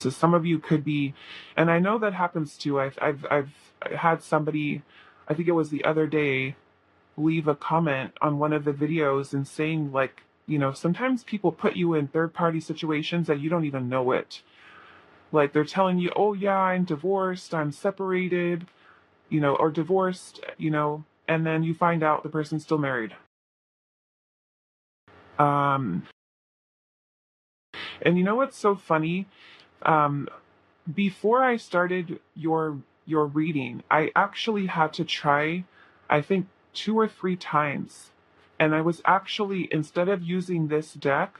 So some of you could be, and I know that happens too. I've had somebody, I think it was the other day, leave a comment on one of the videos and saying like, sometimes people put you in third party situations that you don't even know it. Like they're telling you, oh yeah, I'm divorced, I'm separated, or divorced, and then you find out the person's still married. Um, and you know what's so funny? Um, Before I started your reading, I actually had to try, I think 2 or 3 times. And I was actually, instead of using this deck,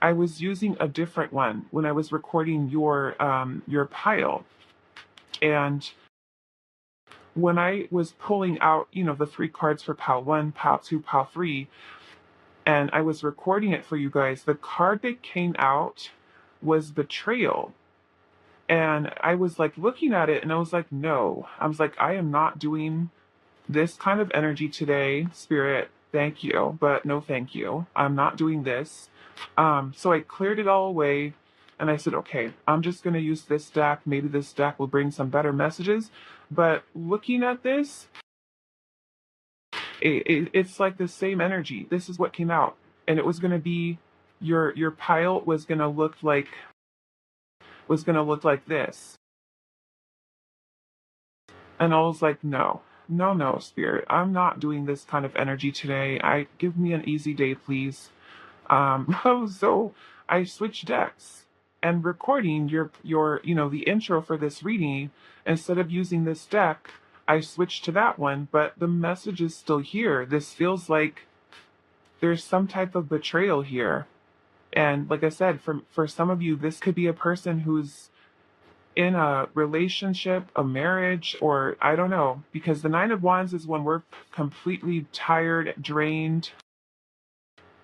I was using a different one when I was recording your pile. And when I was pulling out, the 3 cards for pile 1, pile 2, pile 3, and I was recording it for you guys, the card that came out was betrayal. And I was like looking at it and I was like, no. I was like, I am not doing this kind of energy today, Spirit. Thank you, but no thank you. I'm not doing this. So I cleared it all away and I said, okay, I'm just going to use this deck. Maybe this deck will bring some better messages. But looking at this, it's like the same energy. This is what came out. And it was going to be your pile was going to look like this. And I was like, no, no, no, Spirit, I'm not doing this kind of energy today. Give me an easy day, please. So I switched decks and recording your the intro for this reading. Instead of using this deck, I switched to that one, but the message is still here. This feels like there's some type of betrayal here. And like I said, for some of you, this could be a person who's in a relationship, a marriage, or I don't know, because the Nine of Wands is when we're completely tired, drained.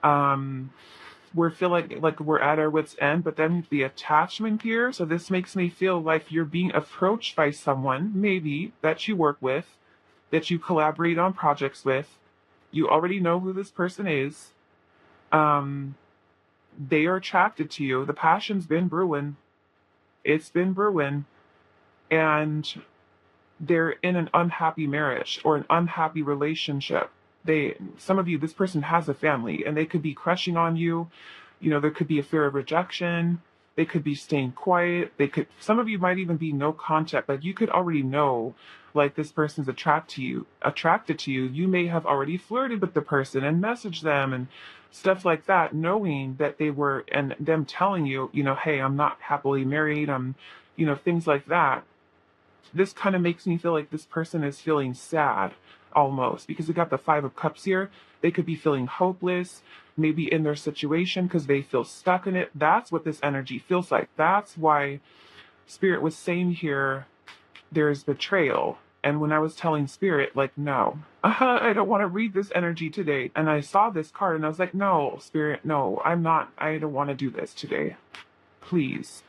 We feel like we're at our wits' end, but then the attachment here. So this makes me feel like you're being approached by someone, maybe that you work with, that you collaborate on projects with. You already know who this person is. They are attracted to you. The passion's been brewing. It's been brewing. And they're in an unhappy marriage or an unhappy relationship. Some of you, this person has a family and they could be crushing on you. There could be a fear of rejection. They could be staying quiet. Some of you might even be no contact. Like you could already know, like this person's attracted to you. You may have already flirted with the person and messaged them and stuff like that, knowing that and them telling you, hey, I'm not happily married. Things like that. This kind of makes me feel like this person is feeling sad almost because we got the 5 of Cups here. They could be feeling hopeless, maybe in their situation because they feel stuck in it. That's what this energy feels like. That's why Spirit was saying here there's betrayal. And when I was telling Spirit, like, no, I don't want to read this energy today. And I saw this card and I was like, no, Spirit, no, I don't want to do this today. Please.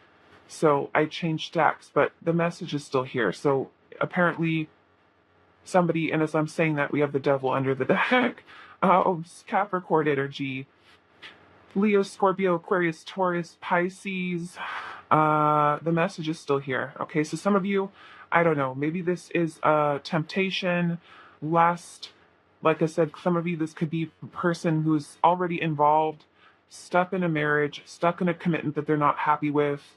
So I changed decks, but the message is still here. So apparently somebody, and as I'm saying that, we have the devil under the deck. Capricorn energy, Leo, Scorpio, Aquarius, Taurus, Pisces. The message is still here. Okay, so some of you, I don't know, maybe this is temptation, lust. Like I said, some of you, this could be a person who's already involved, stuck in a marriage, stuck in a commitment that they're not happy with.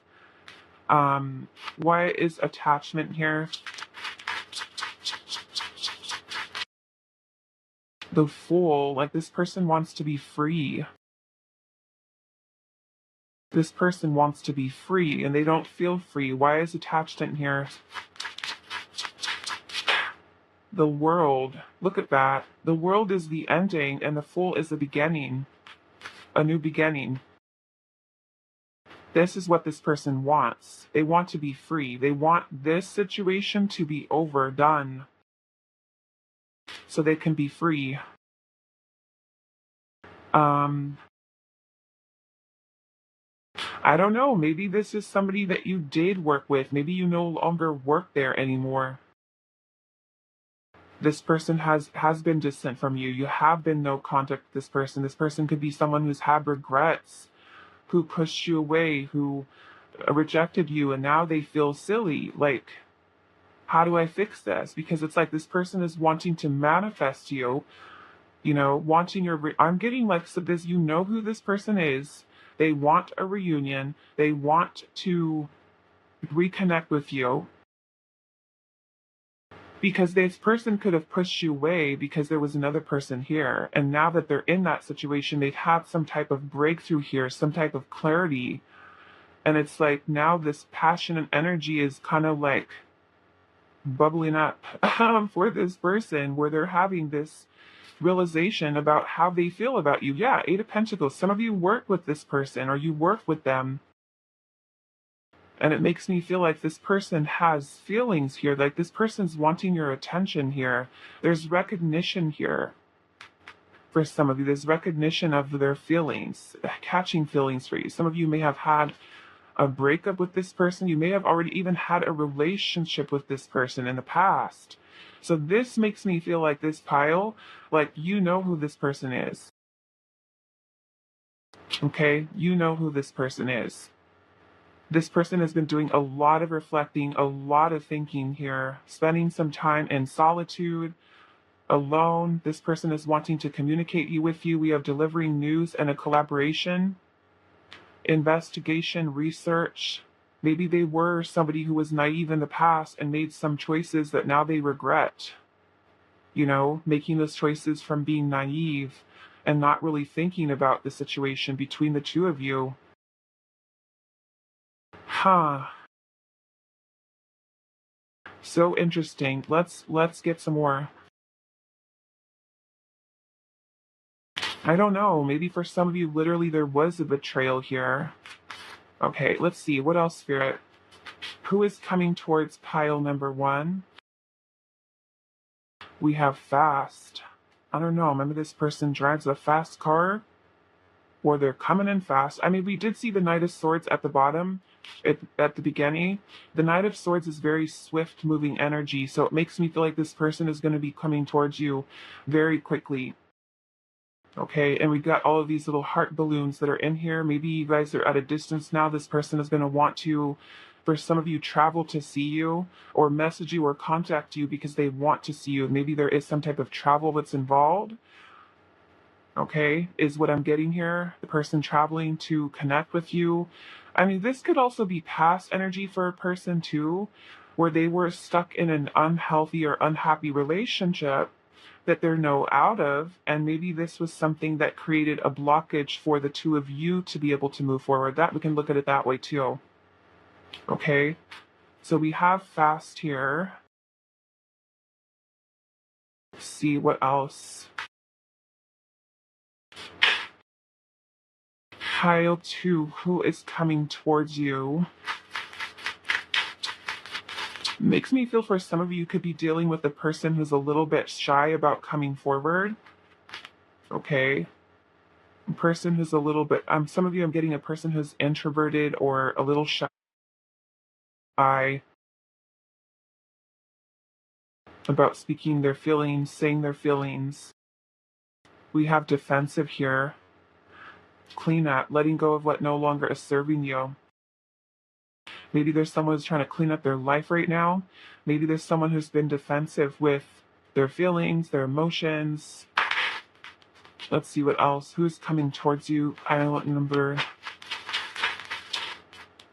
Why is attachment here? The Fool, like this person wants to be free. This person wants to be free and they don't feel free. Why is attachment here? The World, look at that. The World is the ending and the Fool is the beginning, a new beginning. This is what this person wants. They want to be free. They want this situation to be over, done, so they can be free. I don't know. Maybe this is somebody that you did work with. Maybe you no longer work there anymore. This person has been distant from you. You have been no contact with this person. This person could be someone who's had regrets, who pushed you away, who rejected you and now they feel silly. Like, how do I fix this? Because it's like this person is wanting to manifest you, wanting I'm getting like, so this, who this person is. They want a reunion. They want to reconnect with you because this person could have pushed you away because there was another person here. And now that they're in that situation, they've had some type of breakthrough here, some type of clarity. And it's like now this passion and energy is kind of like bubbling up for this person where they're having this realization about how they feel about you. Yeah, Eight of Pentacles. Some of you work with this person or you work with them. And it makes me feel like this person has feelings here, like this person's wanting your attention here. There's recognition here for some of you. There's recognition of their feelings, catching feelings for you. Some of you may have had a breakup with this person. You may have already even had a relationship with this person in the past. So this makes me feel like this pile, like you know who this person is. Okay? You know who this person is. This person has been doing a lot of reflecting, a lot of thinking here, spending some time in solitude, alone. This person is wanting to communicate with you. We have delivering news and a collaboration, investigation, research. Maybe they were somebody who was naive in the past and made some choices that now they regret. Making those choices from being naive and not really thinking about the situation between the two of you. So interesting. Let's get some more. I don't know. Maybe for some of you, literally, there was a betrayal here. Okay, let's see. What else, Spirit? Who is coming towards pile number 1? We have fast. I don't know. Remember this person drives a fast car? Or they're coming in fast. I mean, we did see the Knight of Swords at the bottom, at the beginning. The Knight of Swords is very swift moving energy, so it makes me feel like this person is going to be coming towards you very quickly. Okay, and we got all of these little heart balloons that are in here. Maybe you guys are at a distance now. This person is going to want to, for some of you, travel to see you or message you or contact you because they want to see you. Maybe there is some type of travel that's involved. Okay, is what I'm getting here. The person traveling to connect with you. I mean, this could also be past energy for a person too, where they were stuck in an unhealthy or unhappy relationship that they're now out of, and maybe this was something that created a blockage for the two of you to be able to move forward. That we can look at it that way too. Okay, so we have fast here. Let's see what else. Pile 2, who is coming towards you? Makes me feel for some of you could be dealing with a person who's a little bit shy about coming forward. Okay. A person who's a little bit, some of you I'm getting a person who's introverted or a little shy about speaking their feelings, saying their feelings. We have defensive here. Clean up, letting go of what no longer is serving you. Maybe there's someone who's trying to clean up their life right now. Maybe there's someone who's been defensive with their feelings, their emotions. Let's see what else. Who's coming towards you? Pile number.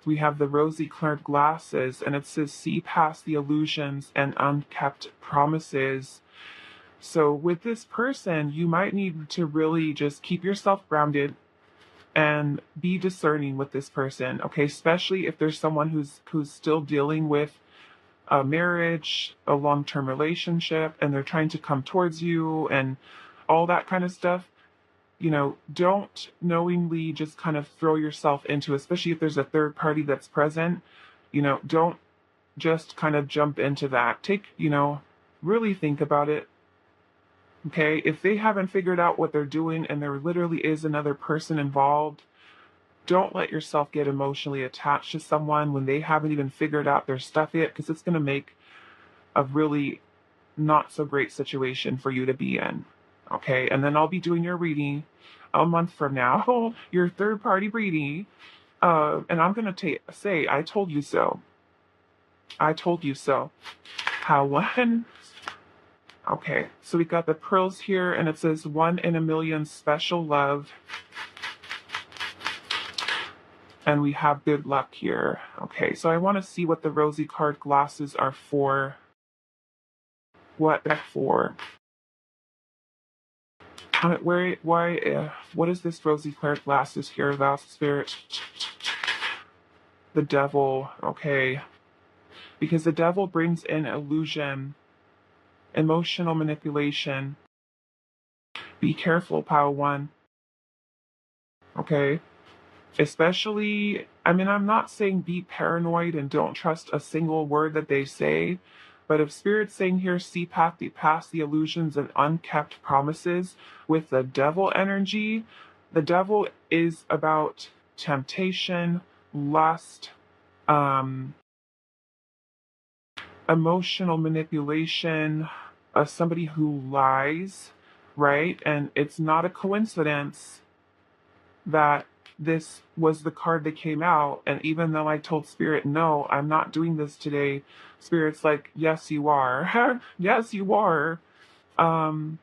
We have the rosy colored glasses, and it says, see past the illusions and unkept promises. So with this person, you might need to really just keep yourself grounded and be discerning with this person, okay? Especially if there's someone who's still dealing with a marriage, a long-term relationship, and they're trying to come towards you and all that kind of stuff. Don't knowingly just kind of throw yourself into, especially if there's a third party that's present, don't just kind of jump into that. Take, really think about it. Okay, if they haven't figured out what they're doing and there literally is another person involved, don't let yourself get emotionally attached to someone when they haven't even figured out their stuff yet, because it's going to make a really not so great situation for you to be in. Okay, and then I'll be doing your reading a month from now, your third party reading And I'm going to say, I told you so. I told you so. How one? Okay, so we got the pearls here, and it says 1 in a million special love. And we have good luck here. Okay, so I want to see what the rosy card glasses are for. What they're for. What is this rosy card glasses here? Thou spirit. The devil, okay. Because the devil brings in illusion, emotional manipulation. Be careful, Power One. Okay? Especially, I mean, I'm not saying be paranoid and don't trust a single word that they say, but if Spirit's saying here, see past the illusions and unkept promises with the devil energy, the devil is about temptation, lust, um, emotional manipulation, somebody who lies, right? And it's not a coincidence that this was the card that came out. And even though I told Spirit, no, I'm not doing this today, Spirit's like, yes, you are. Yes, you are. Um,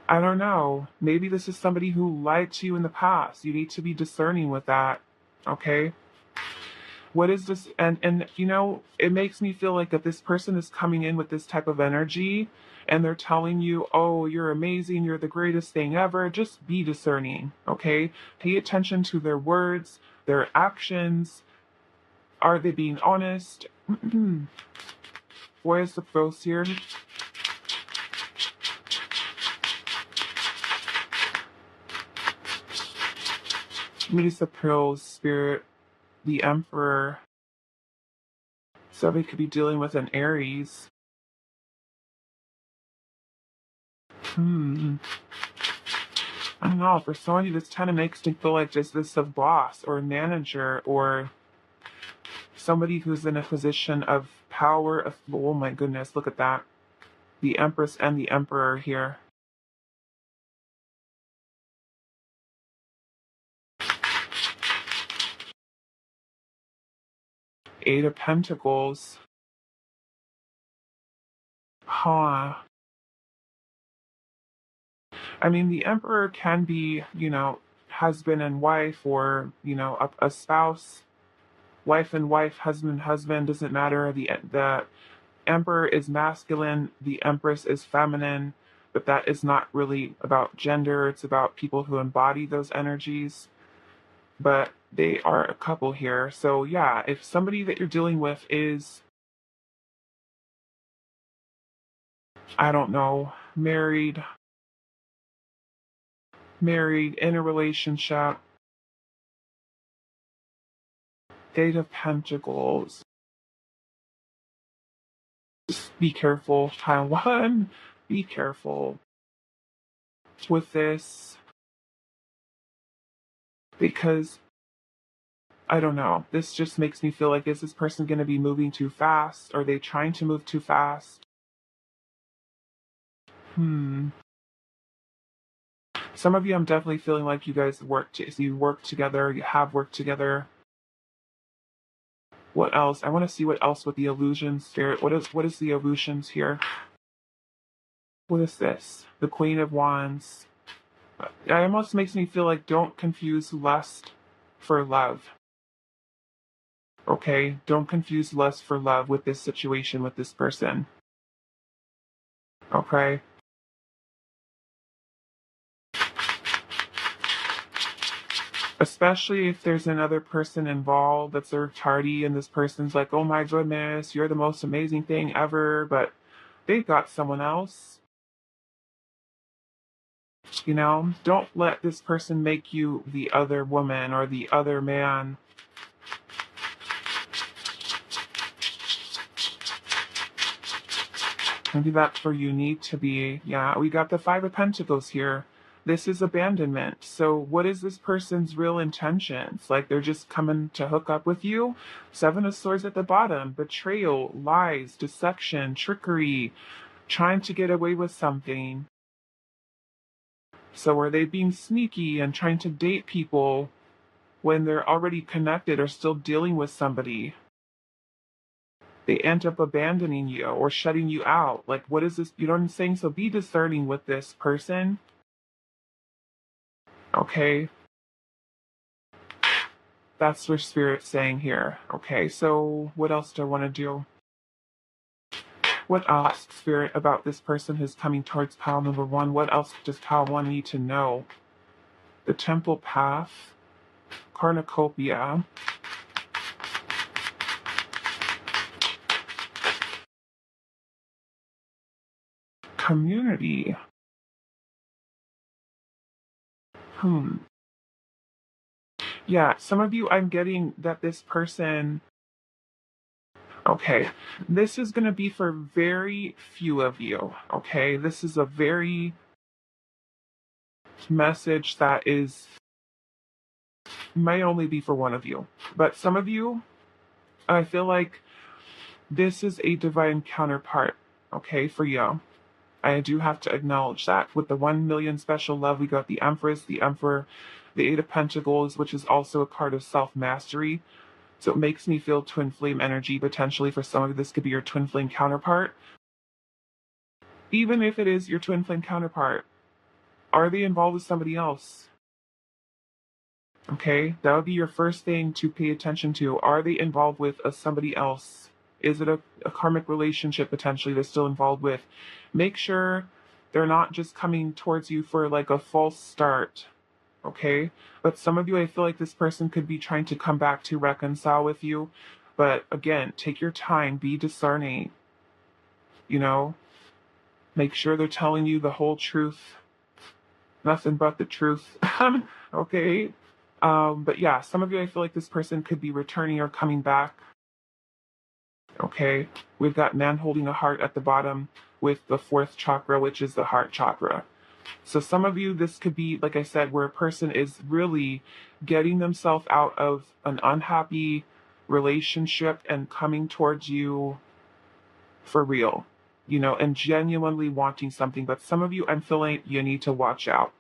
I don't know. Maybe this is somebody who lied to you in the past. You need to be discerning with that. Okay? What is this? And you know, it makes me feel like if this person is coming in with this type of energy and they're telling you, oh, you're amazing, you're the greatest thing ever, just be discerning, okay? Pay attention to their words, their actions. Are they being honest? Why is the pros here? What is the pearls, Spirit? The Emperor. Somebody could be dealing with an Aries. I don't know, for some of you, this kind of makes me feel like just this a boss or a manager or somebody who's in a position of power. Oh my goodness, look at that. The Empress and the Emperor here. Eight of Pentacles. Huh. I mean, the Emperor can be, you know, husband and wife or, you know, a spouse. Wife and wife, husband, husband, doesn't matter. The Emperor is masculine, the Empress is feminine, but that is not really about gender. It's about people who embody those energies. But they are a couple here. So, yeah, if somebody that you're dealing with is, I don't know, married, in a relationship, Eight of Pentacles. Just be careful, pile one. Be careful with this because I don't know. This just makes me feel like, is this person going to be moving too fast? Are they trying to move too fast? Some of you, I'm definitely feeling like you guys you work together, you have worked together. What else? I want to see what else with the illusions here. What is the illusions here? What is this? The Queen of Wands. It almost makes me feel like don't confuse lust for love. Okay? Don't confuse lust for love with this situation with this person. Okay? Especially if there's another person involved that's third party and this person's like, oh my goodness, you're the most amazing thing ever, but they've got someone else. You know, don't let this person make you the other woman or the other man. Maybe that's where you need to be. Yeah, we got the Five of Pentacles here. This is abandonment. So what is this person's real intentions? Like they're just coming to hook up with you? Seven of Swords at the bottom. Betrayal, lies, deception, trickery, trying to get away with something. So are they being sneaky and trying to date people when they're already connected or still dealing with somebody? They end up abandoning you or shutting you out. Like, what is this? You know what I'm saying? So be discerning with this person. Okay. That's what Spirit's saying here. Okay. So what else do I want to do? What else, Spirit, about this person who's coming towards pile number one? What else does pile one need to know? The temple path, cornucopia, community. Yeah, some of you, I'm getting that this person, okay, this is going to be for very few of you, okay? This is a very message that is, might only be for one of you. But some of you, I feel like this is a divine counterpart, okay, for you. I do have to acknowledge that. With the 1 million special love, we got the Empress, the Emperor, the Eight of Pentacles, which is also a card of self-mastery. So it makes me feel twin flame energy. Potentially for some of you, this could be your twin flame counterpart. Even if it is your twin flame counterpart, are they involved with somebody else? Okay, that would be your first thing to pay attention to. Are they involved with somebody else? Is it a karmic relationship potentially they're still involved with? Make sure they're not just coming towards you for like a false start. Okay, but some of you, I feel like this person could be trying to come back to reconcile with you. But again, take your time, be discerning, you know, make sure they're telling you the whole truth, nothing but the truth. Okay. But yeah, some of you, I feel like this person could be returning or coming back. Okay. We've got man holding a heart at the bottom with the fourth chakra, which is the heart chakra. So some of you, this could be, like I said, where a person is really getting themselves out of an unhappy relationship and coming towards you for real, you know, and genuinely wanting something. But some of you, I'm feeling you need to watch out.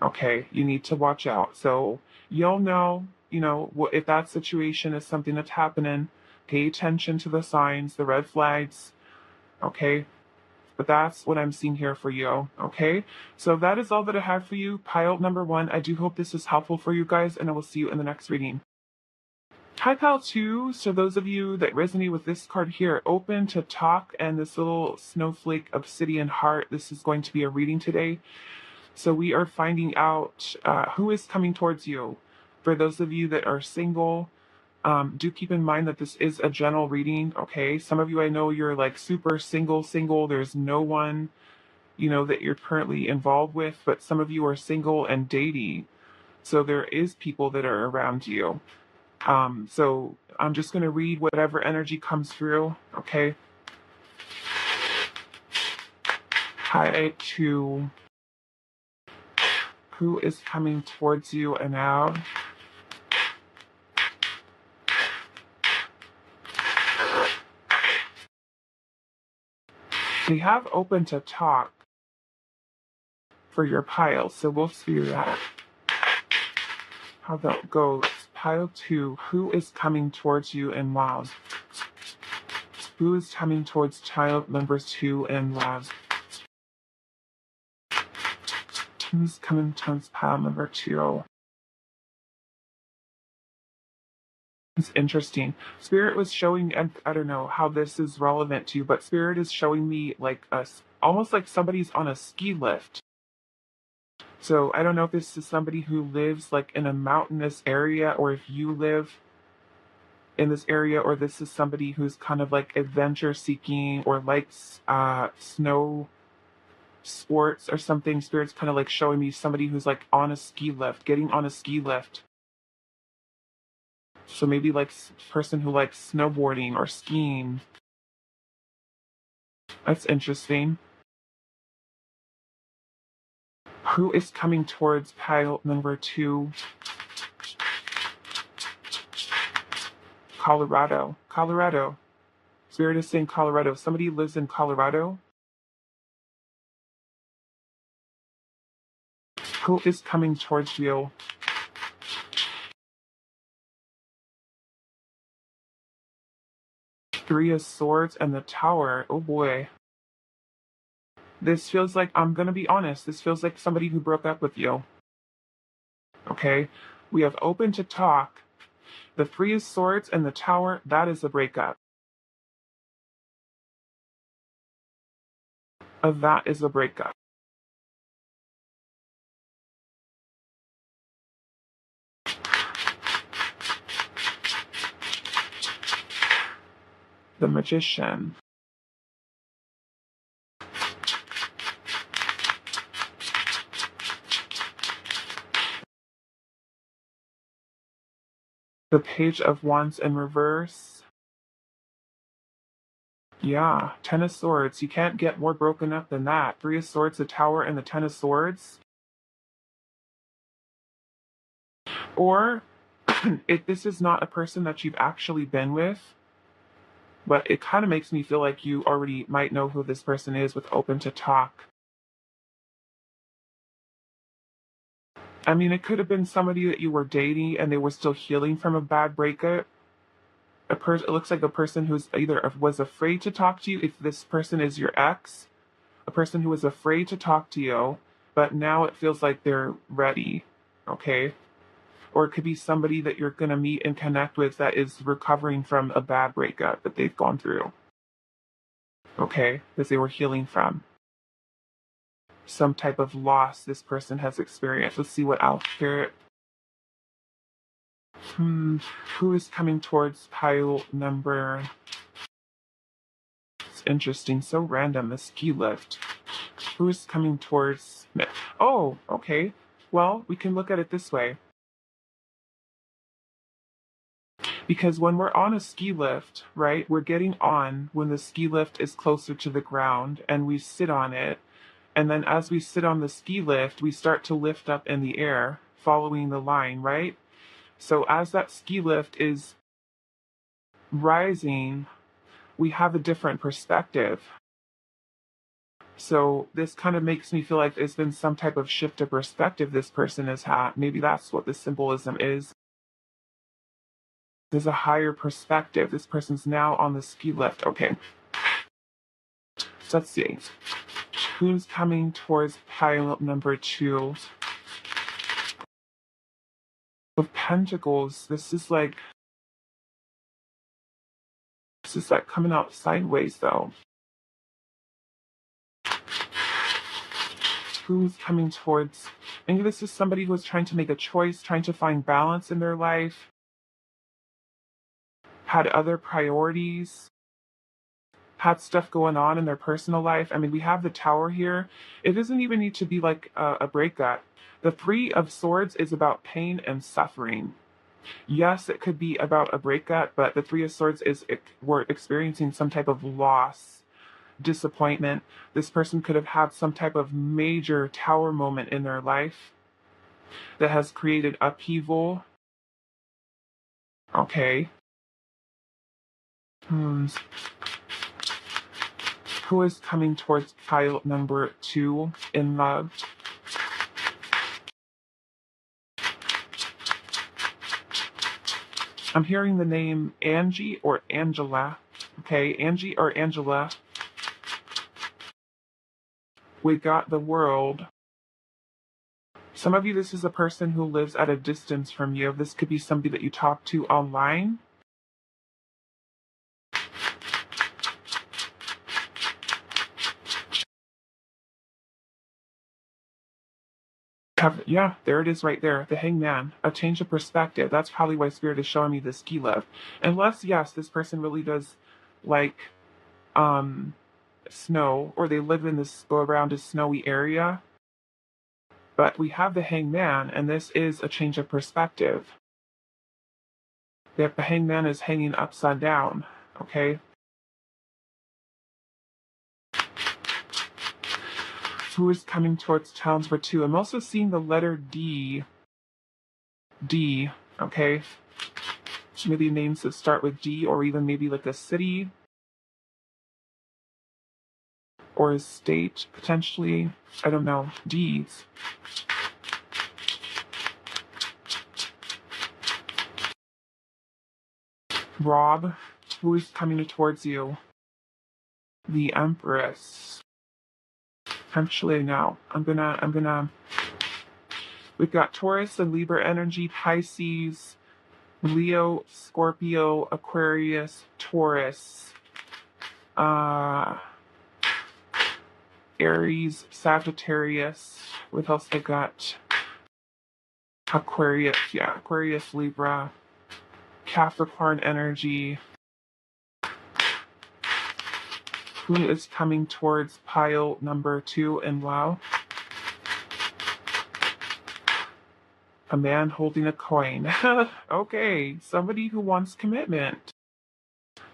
Okay, you need to watch out. So you'll know, you know, if that situation is something that's happening, pay attention to the signs, the red flags. Okay, but that's what I'm seeing here for you. Okay, so that is all that I have for you. Pile number one. I do hope this is helpful for you guys, and I will see you in the next reading. Hi, pile two. So those of you that resonate with this card here, open to talk and this little snowflake obsidian heart. This is going to be a reading today. So we are finding out who is coming towards you. For those of you that are single, do keep in mind that this is a general reading, okay? Some of you, I know you're like super single. There's no one, you know, that you're currently involved with, but some of you are single and dating. So there is people that are around you. So I'm just going to read whatever energy comes through, okay? Hi to who is coming towards you and now. We have open to talk for your pile, so we'll see that. How that goes. Pile two, who is coming towards you in love? Who is coming towards child number two in love? Who's coming towards pile number two? It's interesting. Spirit was showing, and I don't know how this is relevant to you, but Spirit is showing me like almost like somebody's on a ski lift. So I don't know if this is somebody who lives like in a mountainous area or if you live in this area, or this is somebody who's kind of like adventure seeking or likes snow sports or something. Spirit's kind of like showing me somebody who's like on a ski lift, getting on a ski lift. So maybe like person who likes snowboarding or skiing. That's interesting. Who is coming towards pile number two? Colorado. Spirit is saying Colorado. Somebody lives in Colorado. Who is coming towards you? Three of Swords and the Tower. Oh boy. This feels like, I'm gonna be honest, this feels like somebody who broke up with you. Okay? We have open to talk. The Three of Swords and the Tower, that is a breakup. That is a breakup. The Magician. The Page of Wands in reverse. Yeah, Ten of Swords. You can't get more broken up than that. Three of Swords, the Tower, and the Ten of Swords. Or, if this is not a person that you've actually been with, but it kind of makes me feel like you already might know who this person is with open to talk. I mean, it could have been somebody that you were dating and they were still healing from a bad breakup. It looks like a person who's either was afraid to talk to you, if this person is your ex, a person who was afraid to talk to you, but now it feels like they're ready, okay? Or it could be somebody that you're going to meet and connect with that is recovering from a bad breakup that they've gone through, okay? Because they were healing from some type of loss this person has experienced. Let's see what else here. Who is coming towards pile number? It's interesting, so random, the ski lift. Who's coming towards? Oh, okay. Well, we can look at it this way. Because when we're on a ski lift, right, we're getting on when the ski lift is closer to the ground and we sit on it. And then as we sit on the ski lift, we start to lift up in the air, following the line, right? So as that ski lift is rising, we have a different perspective. So this kind of makes me feel like there's been some type of shift of perspective this person has had. Maybe that's what the symbolism is. There's a higher perspective. This person's now on the ski lift. Okay. So let's see. Who's coming towards pile number 2? With Pentacles, this is like coming out sideways though. Who's coming towards, maybe this is somebody who is trying to make a choice, trying to find balance in their life, had other priorities, had stuff going on in their personal life. I mean, we have the Tower here. It doesn't even need to be like a breakup. The Three of Swords is about pain and suffering. Yes, it could be about a breakup, but the Three of Swords is we're experiencing some type of loss, disappointment. This person could have had some type of major Tower moment in their life that has created upheaval. Okay. Who is coming towards pile number 2 in love? I'm hearing the name Angie or Angela. Okay, Angie or Angela. We got the World. Some of you, this is a person who lives at a distance from you. This could be somebody that you talk to online. Yeah, there it is right there. The Hangman. A change of perspective. That's probably why Spirit is showing me the ski lift. Unless, yes, this person really does like snow, or they live in this, go around a snowy area. But we have the Hangman, and this is a change of perspective. The Hangman is hanging upside down, okay? Who is coming towards towns for 2? I'm also seeing the letter D. D, okay? Maybe names that start with D, or even maybe like a city or a state, potentially. I don't know. D's. Rob, who is coming towards you? The Empress. Actually, no. We've got Taurus and Libra energy, Pisces, Leo, Scorpio, Aquarius, Taurus, Aries, Sagittarius. What else I got? Aquarius, yeah, Aquarius, Libra, Capricorn energy. Who is coming towards pile number 2 in Wow? A man holding a coin. Okay, somebody who wants commitment.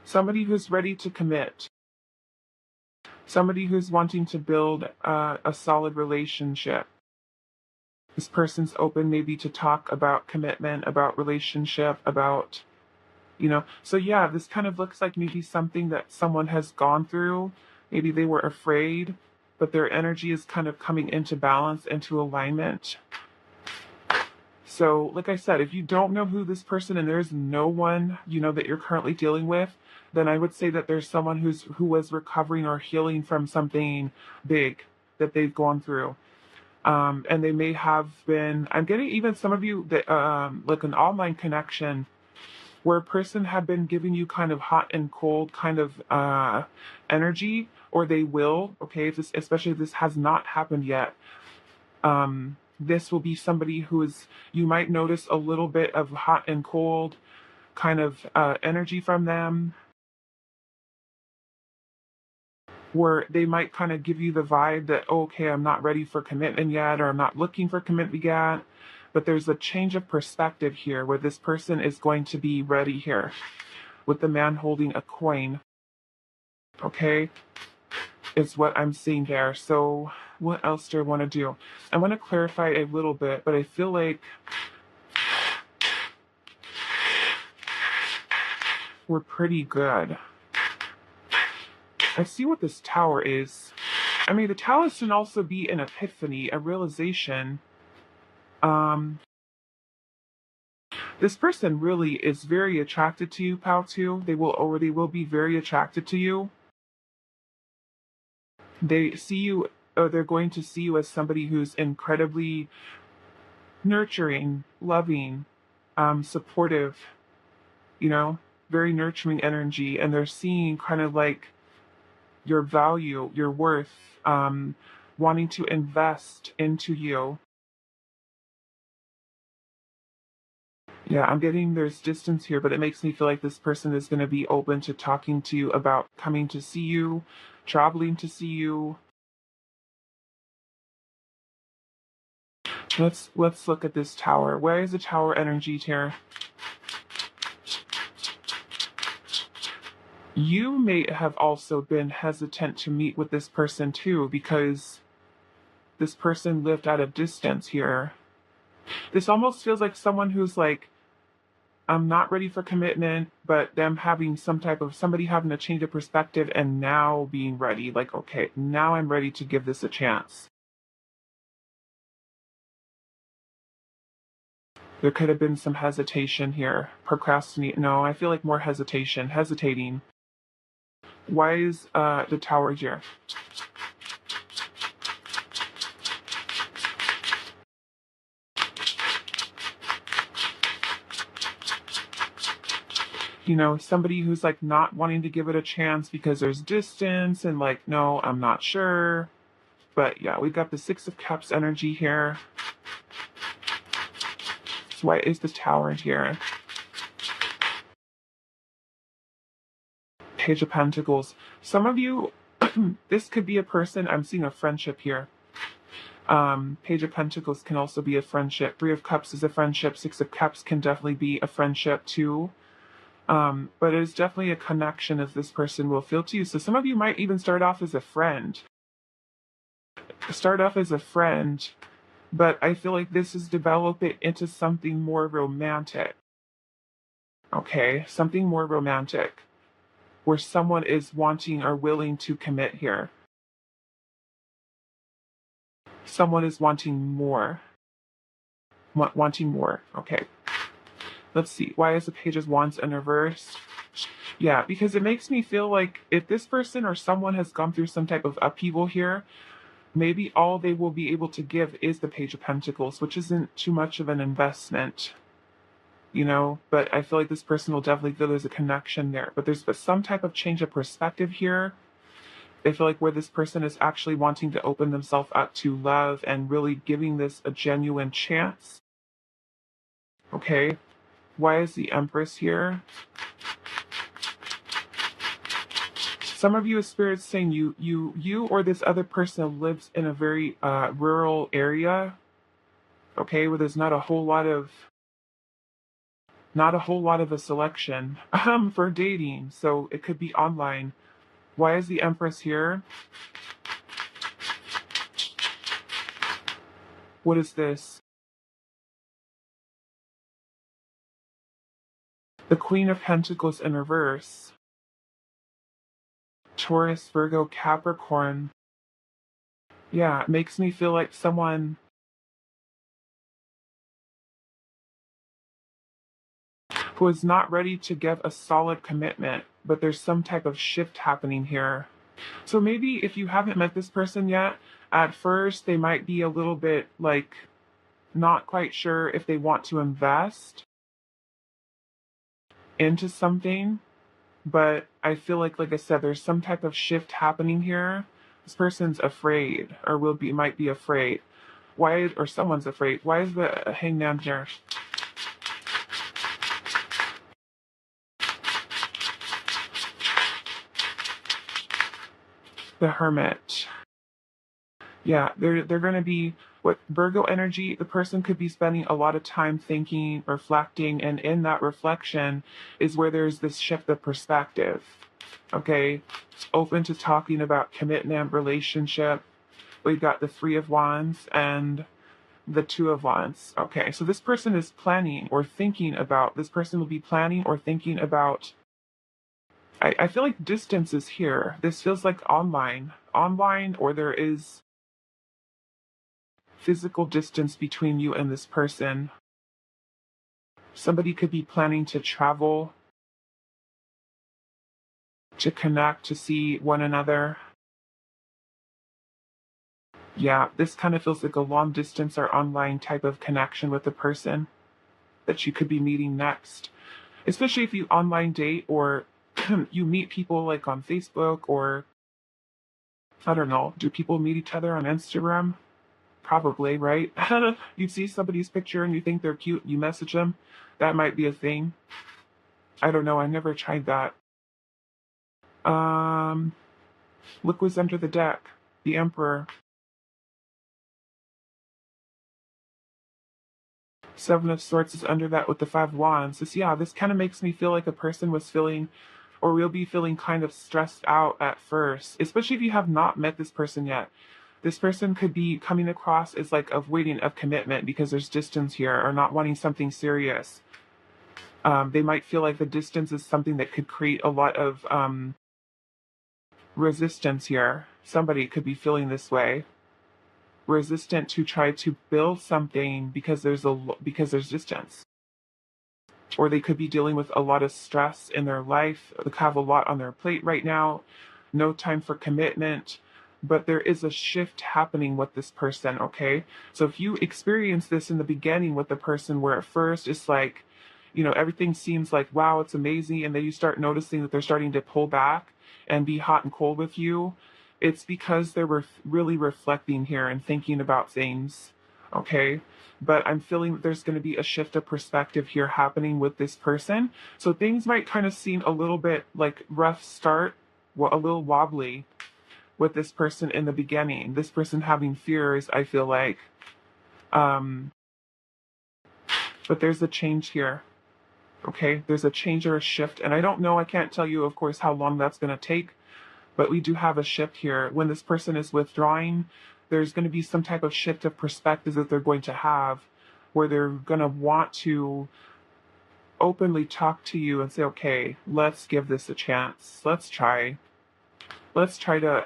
Somebody who's ready to commit. Somebody who's wanting to build a solid relationship. This person's open maybe to talk about commitment, about relationship, about, So yeah, this kind of looks like maybe something that someone has gone through. Maybe they were afraid, but their energy is kind of coming into balance, into alignment. So, like I said, if you don't know who this person and there's no one, that you're currently dealing with, then I would say that there's someone who was recovering or healing from something big that they've gone through. And they may have been, I'm getting even some of you that, like an online connection where a person had been giving you kind of hot and cold kind of energy, or they will, okay, especially if this has not happened yet. This will be somebody you might notice a little bit of hot and cold kind of energy from them, where they might kind of give you the vibe that, oh, okay, I'm not ready for commitment yet, or I'm not looking for commitment yet. But there's a change of perspective here where this person is going to be ready here with the man holding a coin. Okay, is what I'm seeing there. So what else do I want to do? I want to clarify a little bit, but I feel like we're pretty good. I see what this tower is. I mean, the towers can also be an epiphany, a realization. This person really is very attracted to you, Pal 2. They will be very attracted to you. They see you, or they're going to see you as somebody who's incredibly nurturing, loving, supportive, very nurturing energy. And they're seeing kind of like your value, your worth, wanting to invest into you. Yeah, I'm getting there's distance here, but it makes me feel like this person is going to be open to talking to you about coming to see you, traveling to see you. Let's look at this tower. Where is the tower energy here? You may have also been hesitant to meet with this person too, because this person lived at a distance here. This almost feels like someone who's like, I'm not ready for commitment, but them having somebody having a change of perspective and now being ready. Like, okay, now I'm ready to give this a chance. There could have been some hesitation here. Procrastinate. No, I feel like more hesitating. Why is the tower here? Somebody who's like not wanting to give it a chance because there's distance and like, no, I'm not sure. But yeah, we've got the 6 of Cups energy here. So why is the tower here? Page of Pentacles. Some of you, this could be a person, I'm seeing a friendship here. Page of Pentacles can also be a friendship. 3 of Cups is a friendship. 6 of Cups can definitely be a friendship too. But it's definitely a connection as this person will feel to you. So some of you might even start off as a friend. But I feel like this is developing into something more romantic. Okay, something more romantic, where someone is wanting or willing to commit here. Someone is wanting more. Wanting more, okay. Let's see. Why is the Page of Wands in reverse? Yeah, because it makes me feel like if this person or someone has gone through some type of upheaval here, maybe all they will be able to give is the Page of Pentacles, which isn't too much of an investment, but I feel like this person will definitely feel there's a connection there. But there's some type of change of perspective here. I feel like where this person is actually wanting to open themselves up to love and really giving this a genuine chance. Okay. Why is the Empress here? Some of you as spirits saying you or this other person lives in a very rural area, okay, where there's not a whole lot of a selection for dating. So it could be online. Why is the Empress here? What is this? The Queen of Pentacles in reverse. Taurus, Virgo, Capricorn. Yeah, it makes me feel like someone who is not ready to give a solid commitment, but there's some type of shift happening here. So maybe if you haven't met this person yet, at first they might be a little bit like not quite sure if they want to invest into something, but I feel like I said, there's some type of shift happening here. This person's afraid or might be afraid. Why, or someone's afraid. Why is the Hangman here? The Hermit. Yeah, they're going to be what Virgo energy. The person could be spending a lot of time thinking, reflecting, and in that reflection is where there's this shift of perspective. Okay, open to talking about commitment, relationship. We've got the Three of Wands and the Two of Wands. Okay, so this person is planning or thinking about. This person will be planning or thinking about. I feel like distance is here. This feels like online, or there is physical distance between you and this person. Somebody could be planning to travel, to connect, to see one another. Yeah, this kind of feels like a long distance or online type of connection with the person that you could be meeting next. Especially if you online date or you meet people like on Facebook or, I don't know, do people meet each other on Instagram? Probably, right? You see somebody's picture and you think they're cute, you message them. That might be a thing. I don't know, I never tried that. Look who's under the deck. The Emperor. Seven of Swords is under that with the Five of Wands. This kind of makes me feel like a person was feeling or will be feeling kind of stressed out at first, especially if you have not met this person yet. This person could be coming across as like avoiding of commitment because there's distance here or not wanting something serious. They might feel like the distance is something that could create a lot of resistance here. Somebody could be feeling this way. Resistant to try to build something because there's distance. Or they could be dealing with a lot of stress in their life. They have a lot on their plate right now. No time for commitment. But there is a shift happening with this person, okay? So if you experience this in the beginning with the person where at first it's like, everything seems like, wow, it's amazing. And then you start noticing that they're starting to pull back and be hot and cold with you. It's because they were really reflecting here and thinking about things, okay? But I'm feeling that there's going to be a shift of perspective here happening with this person. So things might kind of seem a little bit like rough start, a little wobbly with this person in the beginning. This person having fears, I feel like. But there's a change here. Okay, there's a change or a shift. And I don't know, I can't tell you, of course, how long that's going to take. But we do have a shift here. When this person is withdrawing, there's going to be some type of shift of perspective that they're going to have where they're going to want to openly talk to you and say, okay, let's give this a chance. Let's try. Let's try to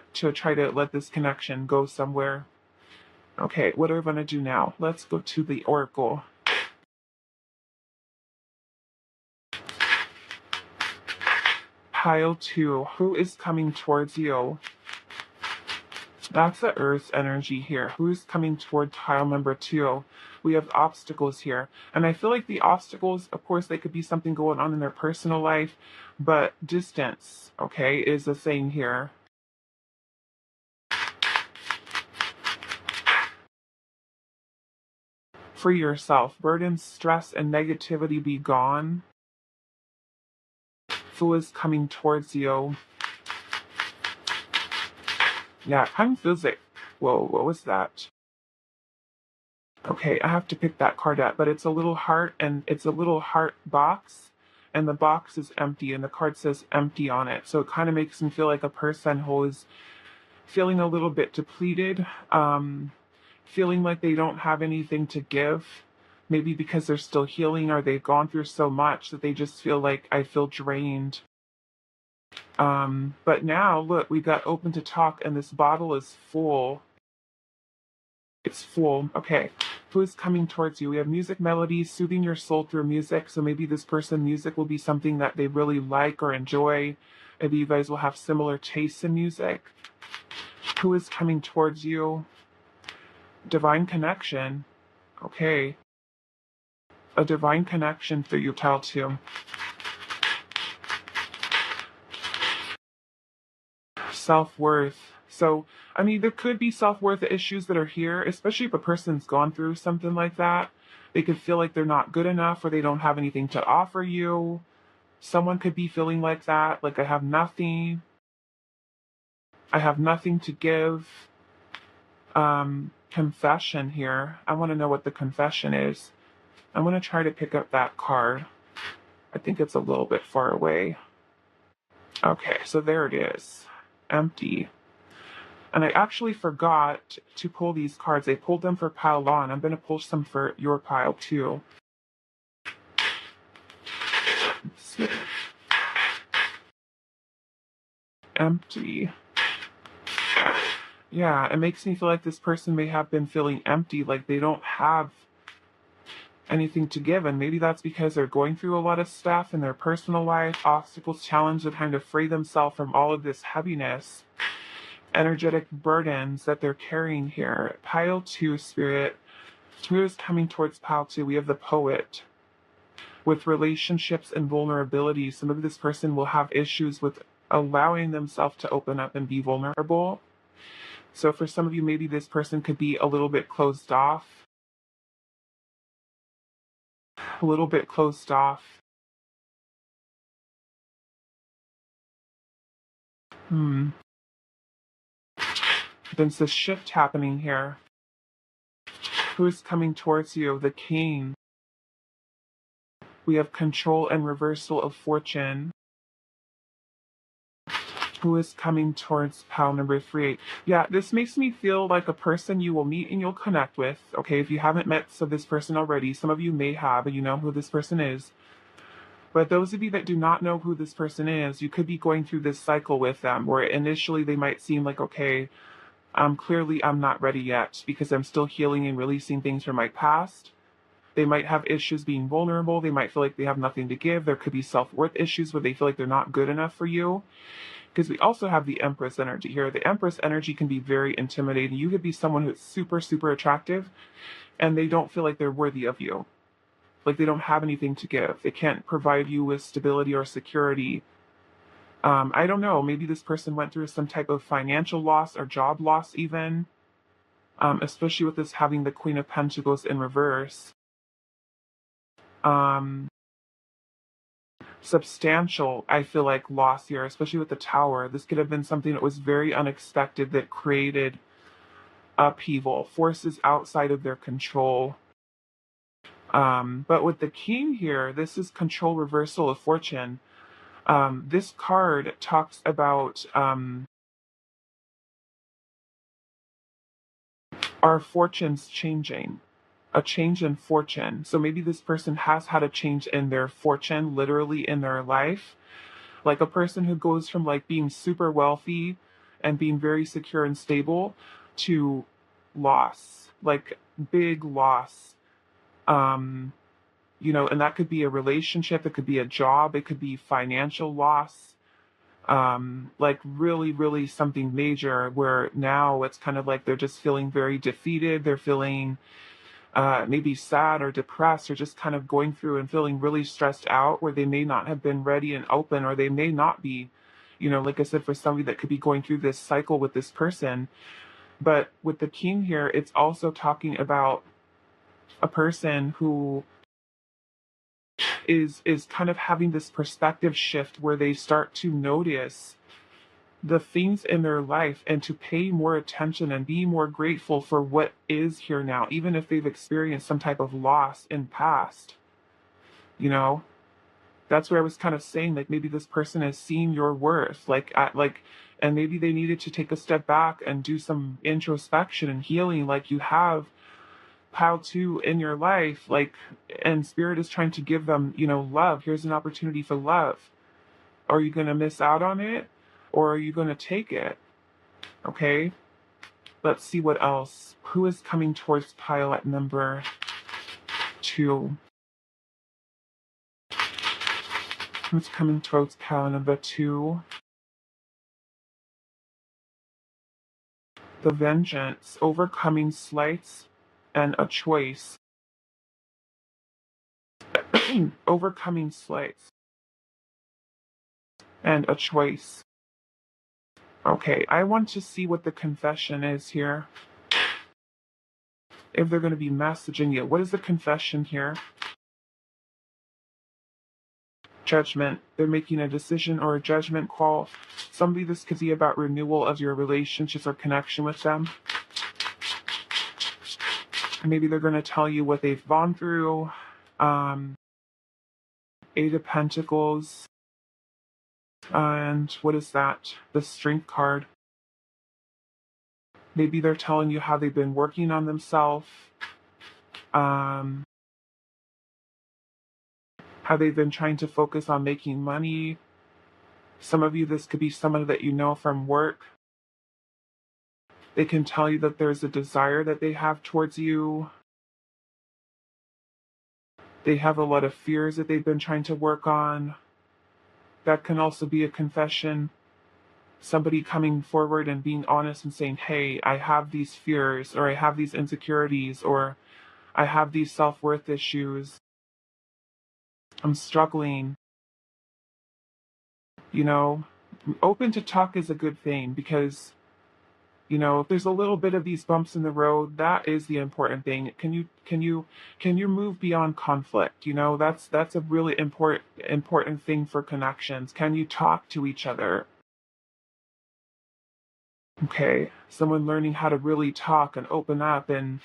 let this connection go somewhere. Okay, what are we going to do now? Let's go to the Oracle. Pile 2, who is coming towards you? That's the Earth's energy here. Who's coming toward tile number 2? We have obstacles here. And I feel like the obstacles, of course, they could be something going on in their personal life, but distance, okay, is the thing here. Free yourself. Burdens, stress, and negativity be gone. Who is coming towards you? Yeah, it kind of feels like, whoa, what was that? Okay, I have to pick that card up, but it's a little heart, and it's a little heart box, and the box is empty, and the card says empty on it. So it kind of makes me feel like a person who is feeling a little bit depleted, feeling like they don't have anything to give, maybe because they're still healing or they've gone through so much that they just feel like, I feel drained. But now, look, we got open to talk, and this bottle is full. It's full. Okay. Who's coming towards you? We have music melodies, soothing your soul through music. So maybe this person, music will be something that they really like or enjoy. Maybe you guys will have similar tastes in music. Who is coming towards you? Divine connection. Okay. A divine connection through you, tile 2. Self-worth. So, I mean, there could be self-worth issues that are here, especially if a person's gone through something like that. They could feel like they're not good enough or they don't have anything to offer you. Someone could be feeling like that, like I have nothing to give. Confession here. I want to know what the confession is. I'm going to try to pick up that card. I think it's a little bit far away. Okay, so there it is. Empty. And I actually forgot to pull these cards. I pulled them for pile 1. I'm going to pull some for your pile 2. Empty. Yeah, it makes me feel like this person may have been feeling empty, like they don't have anything to give. And maybe that's because they're going through a lot of stuff in their personal life, obstacles, challenges, to kind of free themselves from all of this heaviness, energetic burdens that they're carrying here. Pile 2, Spirit. Who is coming towards pile 2? We have the Poet. With relationships and vulnerability, some of this person will have issues with allowing themselves to open up and be vulnerable. So for some of you, maybe this person could be a little bit closed off. A little bit closed off. There's this shift happening here. Who is coming towards you? The King. We have control and reversal of fortune. Who is coming towards pile number 3? Yeah, this makes me feel like a person you will meet and you'll connect with. Okay, if you haven't met this person already, some of you may have, and you know who this person is. But those of you that do not know who this person is, you could be going through this cycle with them, where initially they might seem like, okay, clearly I'm not ready yet because I'm still healing and releasing things from my past. They might have issues being vulnerable. They might feel like they have nothing to give. There could be self-worth issues where they feel like they're not good enough for you. Because we also have the Empress energy here. The Empress energy can be very intimidating. You could be someone who's super, super attractive, and they don't feel like they're worthy of you. Like they don't have anything to give. They can't provide you with stability or security. I don't know. Maybe this person went through some type of financial loss or job loss even. Especially with this having the Queen of Pentacles in reverse. Substantial, I feel like, loss here, especially with the Tower. This could have been something that was very unexpected that created upheaval, forces outside of their control. But with the King here, this is control, reversal of fortune. This card talks about our fortunes changing. A change in fortune. So maybe this person has had a change in their fortune, literally in their life. Like a person who goes from like being super wealthy and being very secure and stable to loss, like big loss. You know, and that could be a relationship, it could be a job, it could be financial loss. like really, really something major, where now it's kind of like they're just feeling very defeated. They're feeling maybe sad or depressed, or just kind of going through and feeling really stressed out, where they may not have been ready and open, or they may not be, like I said, for somebody that could be going through this cycle with this person. But with the king here, it's also talking about a person who is kind of having this perspective shift, where they start to notice the things in their life and to pay more attention and be more grateful for what is here now, even if they've experienced some type of loss in past. You know, that's where I was kind of saying, like, maybe this person has seen your worth, and maybe they needed to take a step back and do some introspection and healing, like you have pile two in your life, like, and spirit is trying to give them, love. Here's an opportunity for love. Are you going to miss out on it, or are you going to take it? Okay, let's see what else. Who is coming towards pile at number 2? Who's coming towards pile number 2? The vengeance, overcoming slights, and a choice. Overcoming slights and a choice. Okay, I want to see what the confession is here. If they're going to be messaging you. What is the confession here? Judgment. They're making a decision or a judgment call. Somebody, this could be about renewal of your relationships or connection with them. Maybe they're going to tell you what they've gone through. 8 of Pentacles. And what is that? The Strength card. Maybe they're telling you how they've been working on themselves. How they've been trying to focus on making money. Some of you, this could be someone that you know from work. They can tell you that there's a desire that they have towards you. They have a lot of fears that they've been trying to work on. That can also be a confession. Somebody coming forward and being honest and saying, hey, I have these fears, or I have these insecurities, or I have these self-worth issues. I'm struggling. Open to talk is a good thing, because if there's a little bit of these bumps in the road, that is the important thing. Can you move beyond conflict? That's a really important thing for connections. Can you talk to each other? Okay, someone learning how to really talk and open up, and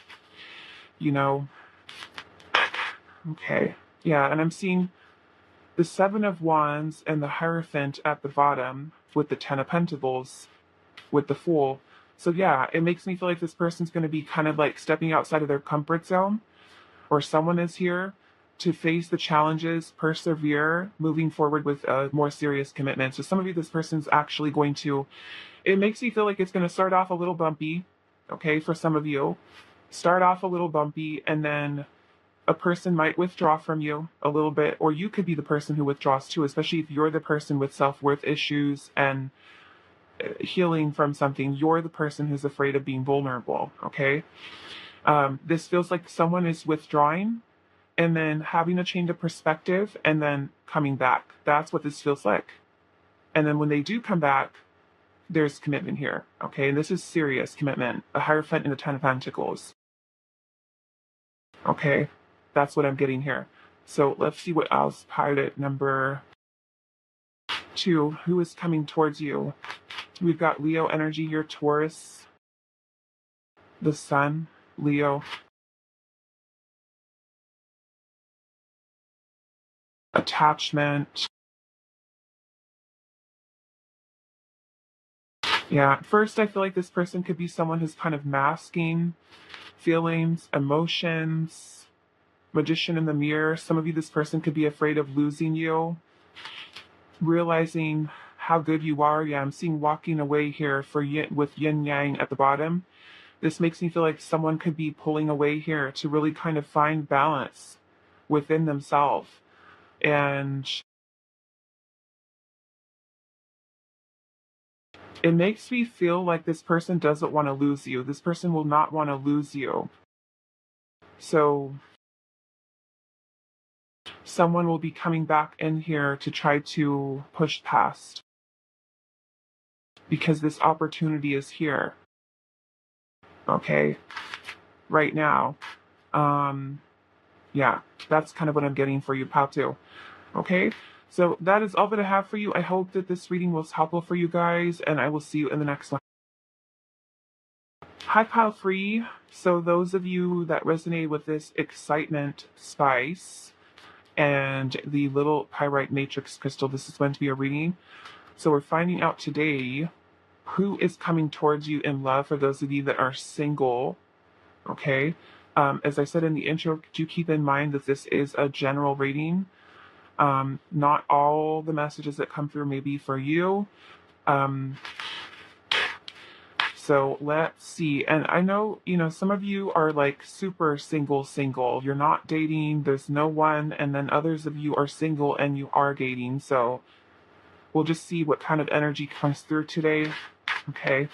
okay, yeah. And I'm seeing the 7 of Wands and the Hierophant at the bottom, with the 10 of Pentacles, with the Fool. So yeah, it makes me feel like this person's going to be kind of like stepping outside of their comfort zone, or someone is here to face the challenges, persevere, moving forward with a more serious commitment. So some of you, this person's actually going to, it makes me feel like it's going to start off a little bumpy, okay, for some of you. Start off a little bumpy, and then a person might withdraw from you a little bit, or you could be the person who withdraws too, especially if you're the person with self-worth issues and healing from something. You're the person who's afraid of being vulnerable, okay? This feels like someone is withdrawing and then having a change of perspective and then coming back. That's what this feels like. And then when they do come back, there's commitment here, okay? And this is serious commitment. A Hierophant and the 10 of Pentacles. Okay, that's what I'm getting here. So let's see what else. Pilot number 2, who is coming towards you? We've got Leo energy here, Taurus, the Sun, Leo, attachment. Yeah, at first I feel like this person could be someone who's kind of masking feelings, emotions, Magician in the mirror. Some of you, this person could be afraid of losing you, realizing how good you are. Yeah, I'm seeing walking away here for yin, with yin yang at the bottom. This makes me feel like someone could be pulling away here to really kind of find balance within themselves. And It makes me feel like this person doesn't want to lose you. This person will not want to lose you. So someone will be coming back in here to try to push past because this opportunity is here. Okay, right now. Yeah, that's kind of what I'm getting for you, Patu. Okay, so that is all that I have for you. I hope that this reading was helpful for you guys, and I will see you in the next one. Hi, Pile Free. So those of you that resonate with this excitement spice and the little pyrite matrix crystal, this is going to be a reading. So we're finding out today who is coming towards you in love for those of you that are single. Okay. As I said in the intro, do keep in mind that this is a general reading. Not all the messages that come through may be for you. So let's see. And I know, some of you are like super single. You're not dating, there's no one. And then others of you are single and you are dating. So we'll just see what kind of energy comes through today. Okay.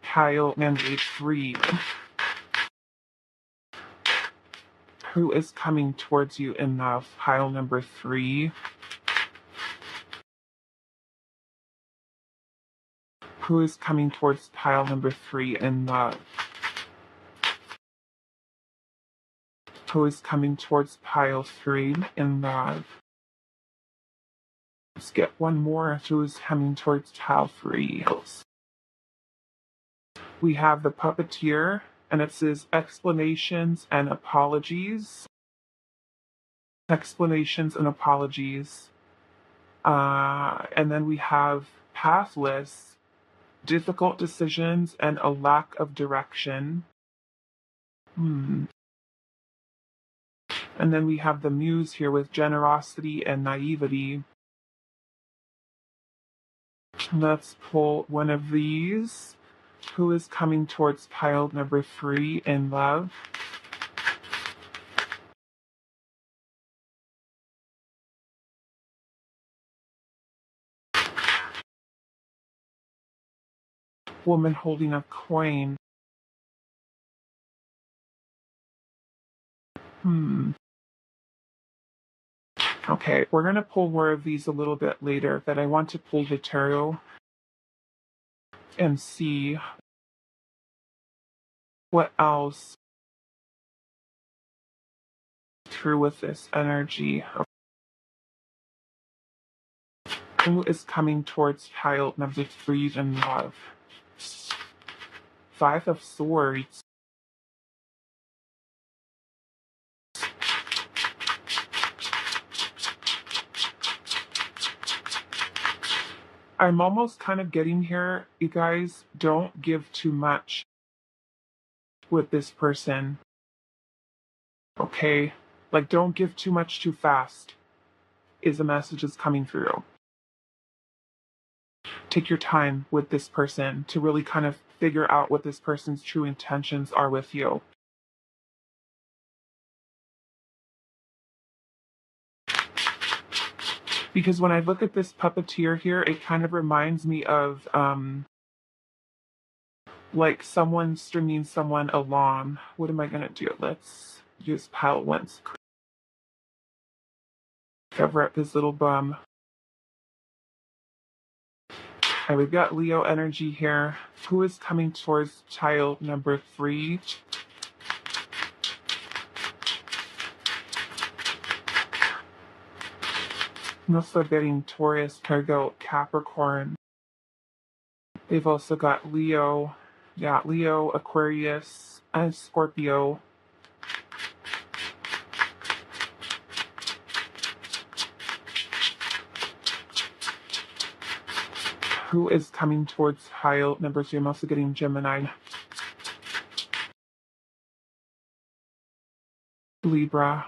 Pile number 3. Who is coming towards you in love? Pile number 3. Who is coming towards pile number 3 in love? Who is coming towards pile 3 in love? Let's get one more. Who is coming towards pile 3? We have the puppeteer, and it says explanations and apologies. Explanations and apologies. And then we have pathless, difficult decisions, and a lack of direction. And then we have the muse here with generosity and naivety. Let's pull one of these. Who is coming towards pile number 3 in love? Woman holding a coin. Okay, we're going to pull more of these a little bit later, but I want to pull the tarot and see what else through with this energy. Who is coming towards pile number 3 in love? 5 of Swords. I'm almost kind of getting here, you guys. Don't give too much with this person. Okay? Like, don't give too much too fast, is the message that's coming through. Take your time with this person to really kind of figure out what this person's true intentions are with you. Because when I look at this puppeteer here, it kind of reminds me of like someone stringing someone along. What am I going to do? Let's use pile once. Cover up his little bum. And we've got Leo energy here. Who is coming towards child number 3? I'm also getting Taurus, Virgo, Capricorn. They've also got Leo. Yeah, Leo, Aquarius, and Scorpio. Who is coming towards pile number 3? I'm also getting Gemini. Libra.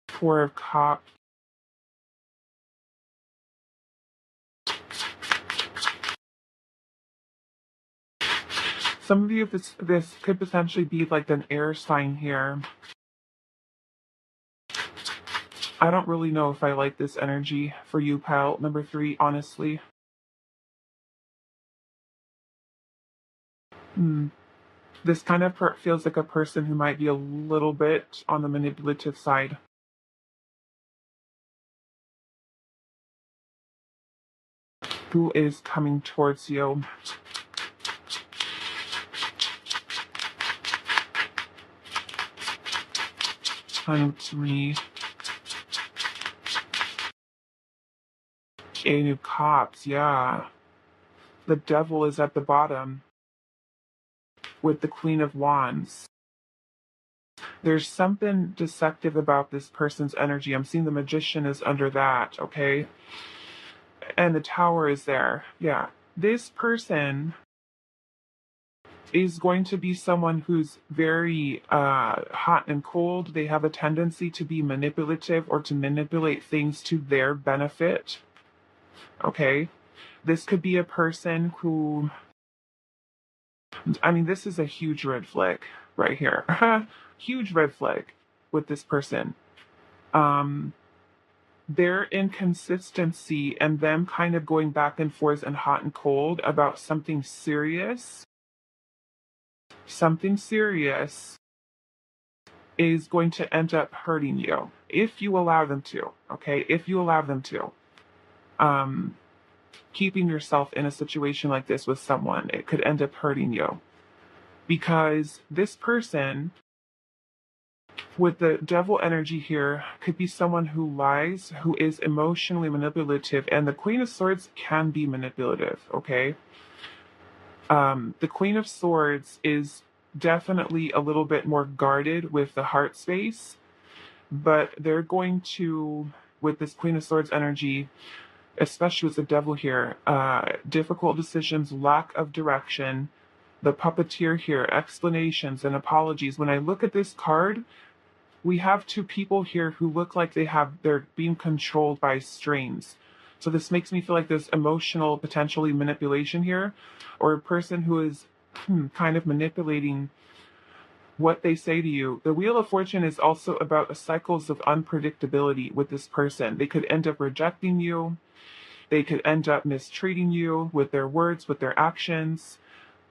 Four of Cups. Some of you, this could potentially be like an air sign here. I don't really know if I like this energy for you, pile number 3, honestly. This kind of feels like a person who might be a little bit on the manipulative side. Who is coming towards you? Three. Eight of Cups, yeah. The Devil is at the bottom with the Queen of Wands. There's something deceptive about this person's energy. I'm seeing the Magician is under that, okay? And the Tower is there. Yeah. This person is going to be someone who's very hot and cold. They have a tendency to be manipulative or to manipulate things to their benefit. Okay? This could be a person who, I mean, this is a huge red flag right here. Huge red flag with this person. Their inconsistency and them kind of going back and forth and hot and cold about something serious is going to end up hurting you if you allow them to, okay? If you allow them to. Keeping yourself in a situation like this with someone, it could end up hurting you. Because this person with the Devil energy here could be someone who lies, who is emotionally manipulative, and the Queen of Swords can be manipulative, okay? The Queen of Swords is definitely a little bit more guarded with the heart space, but they're going to, with this Queen of Swords energy, especially with the Devil here, difficult decisions, lack of direction, the puppeteer here, explanations and apologies. When I look at this card, we have two people here who look like they're being controlled by strings. So this makes me feel like there's emotional, potentially manipulation here, or a person who is kind of manipulating what they say to you. The Wheel of Fortune is also about cycles of unpredictability with this person. They could end up rejecting you. They could end up mistreating you with their words, with their actions.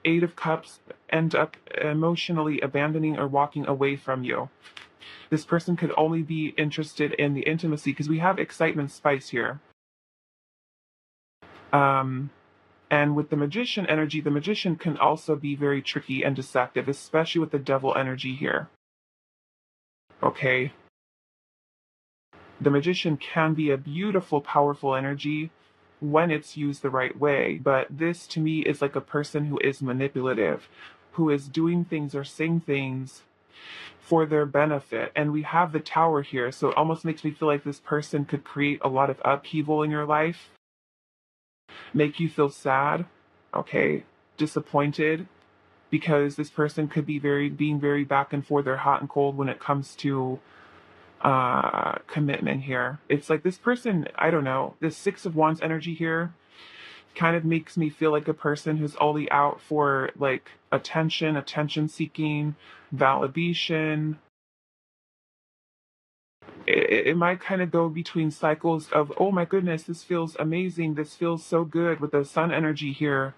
Eight of Cups, end up emotionally abandoning or walking away from you. This person could only be interested in the intimacy because we have excitement spice here. And with the Magician energy, the Magician can also be very tricky and deceptive, especially with the Devil energy here. Okay. The Magician can be a beautiful, powerful energy when it's used the right way, but this to me is like a person who is manipulative, who is doing things or saying things for their benefit. And we have the Tower here, so it almost makes me feel like this person could create a lot of upheaval in your life, make you feel sad, okay, disappointed, because this person could be being very back and forth or hot and cold when it comes to commitment here. It's like this person, I don't know, this Six of Wands energy here kind of makes me feel like a person who's only out for like attention seeking, validation. It might kind of go between cycles of, oh my goodness, this feels amazing, this feels so good with the Sun energy here,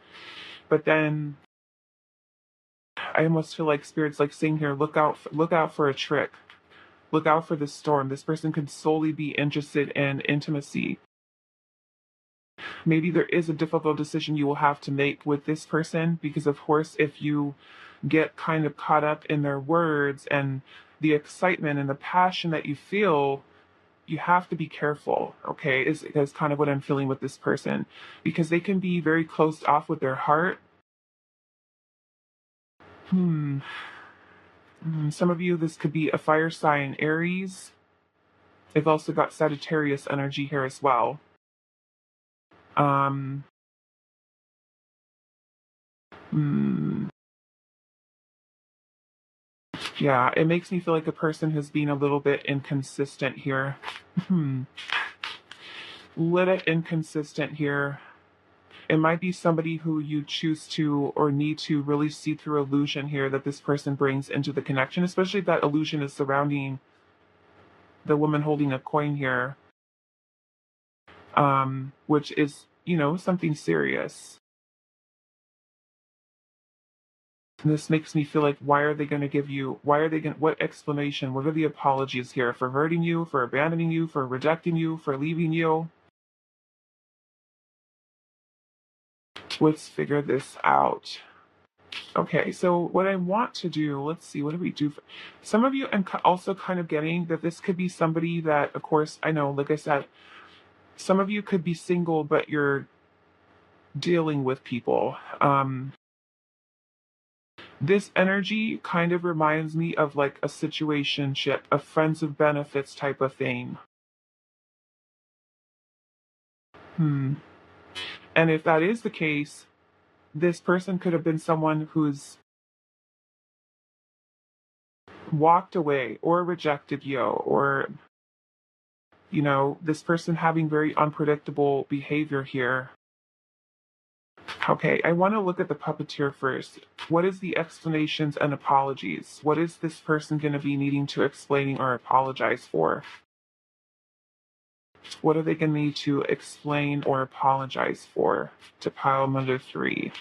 but then I almost feel like Spirit's like saying here, look out for a trick. Look out for the storm. This person could solely be interested in intimacy. Maybe there is a difficult decision you will have to make with this person because, of course, if you get kind of caught up in their words and the excitement and the passion that you feel, you have to be careful, okay? Is kind of what I'm feeling with this person, because they can be very closed off with their heart. Some of you, this could be a fire sign, Aries. They've also got Sagittarius energy here as well. Yeah, it makes me feel like a person who's being a little bit inconsistent here. Little inconsistent here. It might be somebody who you choose to or need to really see through illusion here that this person brings into the connection, especially if that illusion is surrounding the woman holding a coin here, which is, something serious. And this makes me feel like, why are they going to give you, what explanation, what are the apologies here for hurting you, for abandoning you, for rejecting you, for leaving you? Let's figure this out. Okay, so what I want to do, let's see, what do we do? Some of you, I'm also kind of getting that this could be somebody that, of course, I know, like I said, some of you could be single, but you're dealing with people. This energy kind of reminds me of like a situationship, a friends of benefits type of thing. Hmm. And if that is the case, this person could have been someone who's walked away or rejected you, or, this person having very unpredictable behavior here. Okay, I want to look at the puppeteer first. What is the explanations and apologies? What is this person going to be needing to explain or apologize for? What are they going to need to explain or apologize for to pile number 3?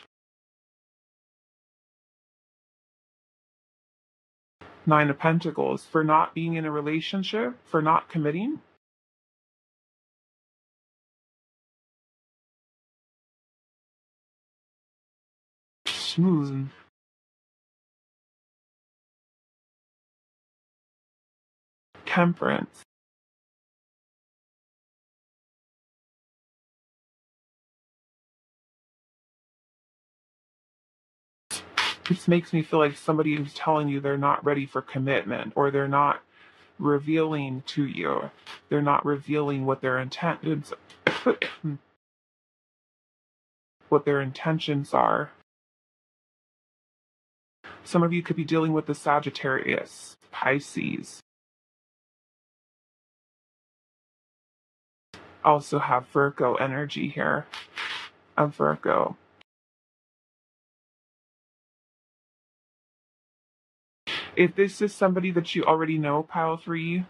Nine of Pentacles, for not being in a relationship, for not committing. Smooth. Temperance. This makes me feel like somebody who's telling you they're not ready for commitment, or they're not revealing to you. They're not revealing what their intentions what their intentions are. Some of you could be dealing with the Sagittarius, Pisces. Also have Virgo energy here. A Virgo. If this is somebody that you already know, pile 3,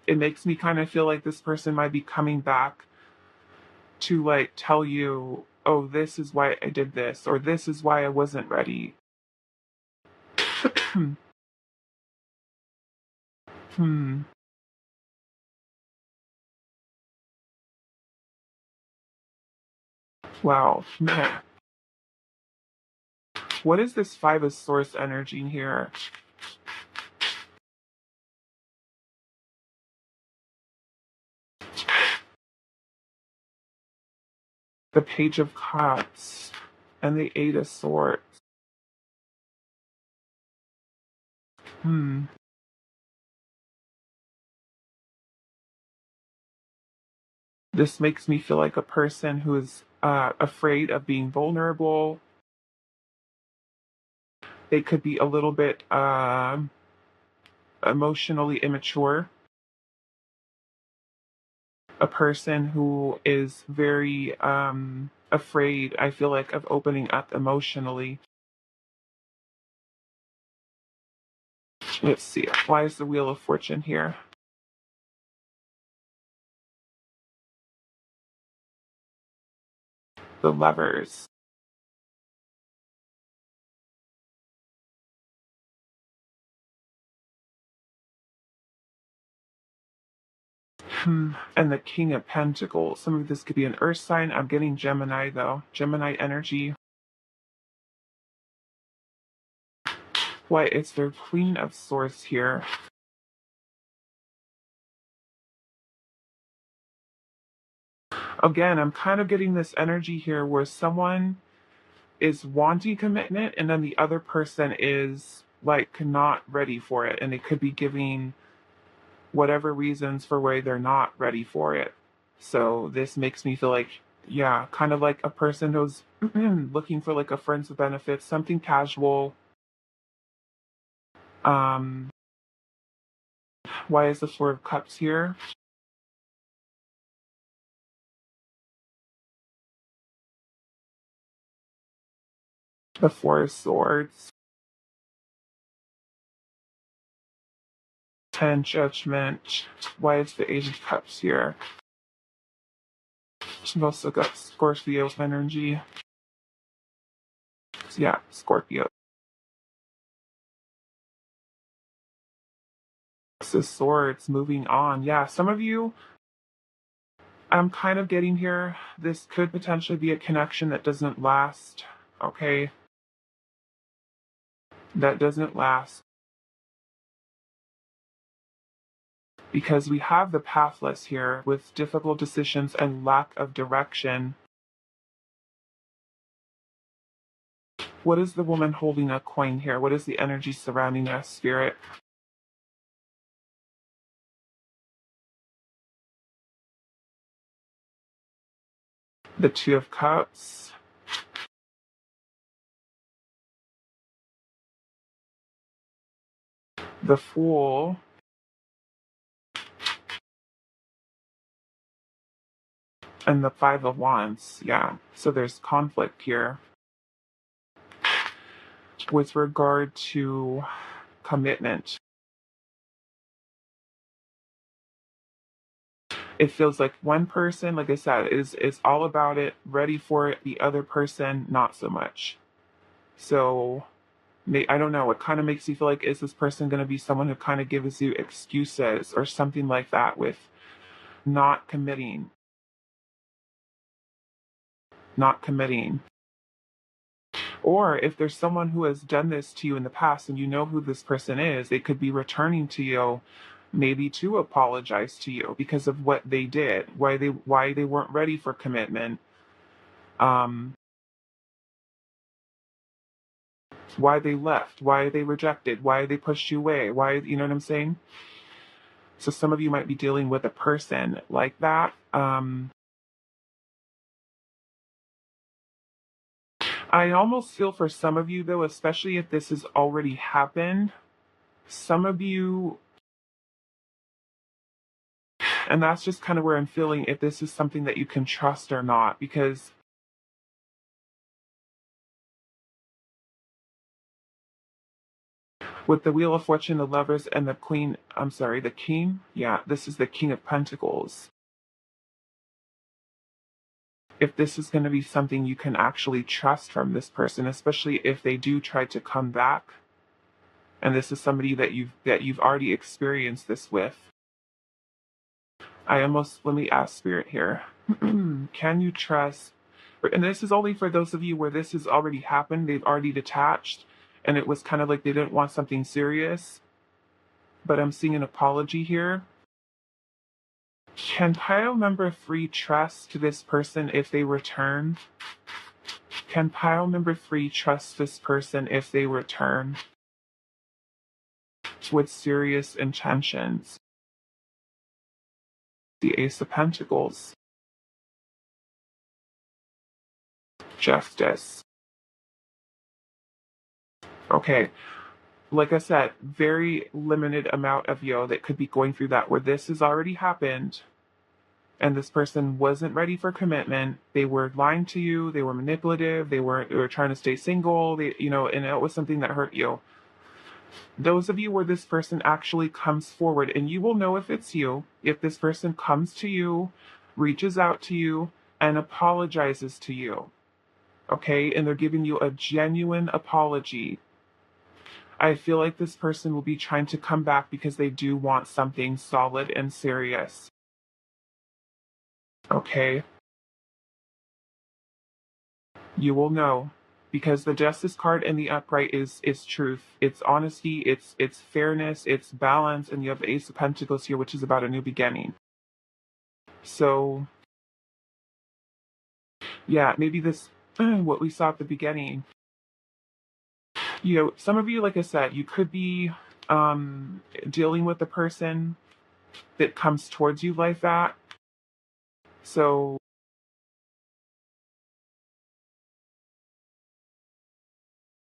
it makes me kind of feel like this person might be coming back to like tell you, oh, this is why I did this, or this is why I wasn't ready. Hmm. Wow. Man. What is this 5 of Swords energy in here? The Page of Cups and the 8 of Swords. Hmm. This makes me feel like a person who is afraid of being vulnerable. They could be a little bit emotionally immature. A person who is very afraid, I feel like, of opening up emotionally. Let's see. Why is the Wheel of Fortune here? The Lovers. And the King of Pentacles. Some of this could be an earth sign. I'm getting Gemini, though. Gemini energy. Why, it's the Queen of Swords here. Again, I'm kind of getting this energy here where someone is wanting commitment and then the other person is like not ready for it. And they could be giving whatever reasons for why they're not ready for it. So this makes me feel like, yeah, kind of like a person who's looking for like a friends with benefits, something casual. Um, why is the Four of Cups here? The Four of Swords. 10 Judgment. Why is the Eight of Cups here? We've also got Scorpio's energy. Yeah, Scorpio. The Swords, moving on. Yeah, some of you, I'm kind of getting here. This could potentially be a connection that doesn't last. Okay? That doesn't last. Because we have the pathless here with difficult decisions and lack of direction. What is the woman holding a coin here? What is the energy surrounding us, Spirit? The Two of Cups. The Fool. And the Five of Wands. Yeah, so there's conflict here. With regard to commitment. It feels like one person, like I said, is all about it, ready for it. The other person, not so much. So, I don't know. It kind of makes you feel like, is this person going to be someone who kind of gives you excuses or something like that with not committing? Not committing. Or if there's someone who has done this to you in the past and you know who this person is, they could be returning to you maybe to apologize to you because of what they did, why they weren't ready for commitment, why they left, why they rejected, why they pushed you away, why, you know what I'm saying? So some of you might be dealing with a person like that. I almost feel for some of you, though, especially if this has already happened, some of you, and that's just kind of where I'm feeling if this is something that you can trust or not, because with the Wheel of Fortune, the Lovers, and the Queen, I'm sorry, the King, yeah, this is the King of Pentacles. If this is going to be something you can actually trust from this person, especially if they do try to come back, and this is somebody that you've already experienced this with. Let me ask Spirit here. Can you trust, and this is only for those of you where this has already happened, they've already detached, and it was kind of like they didn't want something serious, but I'm seeing an apology here. Can pile number 3 trust this person if they return? Can pile number 3 trust this person if they return with serious intentions? The Ace of Pentacles. Justice. Okay. Like I said, very limited amount of you that could be going through that where this has already happened and this person wasn't ready for commitment. They were lying to you, they were manipulative, they were trying to stay single, and it was something that hurt you. Those of you where this person actually comes forward, and you will know if it's you, if this person comes to you, reaches out to you, and apologizes to you. Okay? And they're giving you a genuine apology. I feel like this person will be trying to come back because they do want something solid and serious. Okay? You will know. Because the Justice card and the Upright is truth. It's honesty, it's fairness, it's balance, and you have the Ace of Pentacles here, which is about a new beginning. So, yeah, maybe this, what we saw at the beginning. Some of you, like I said, you could be dealing with a person that comes towards you like that. So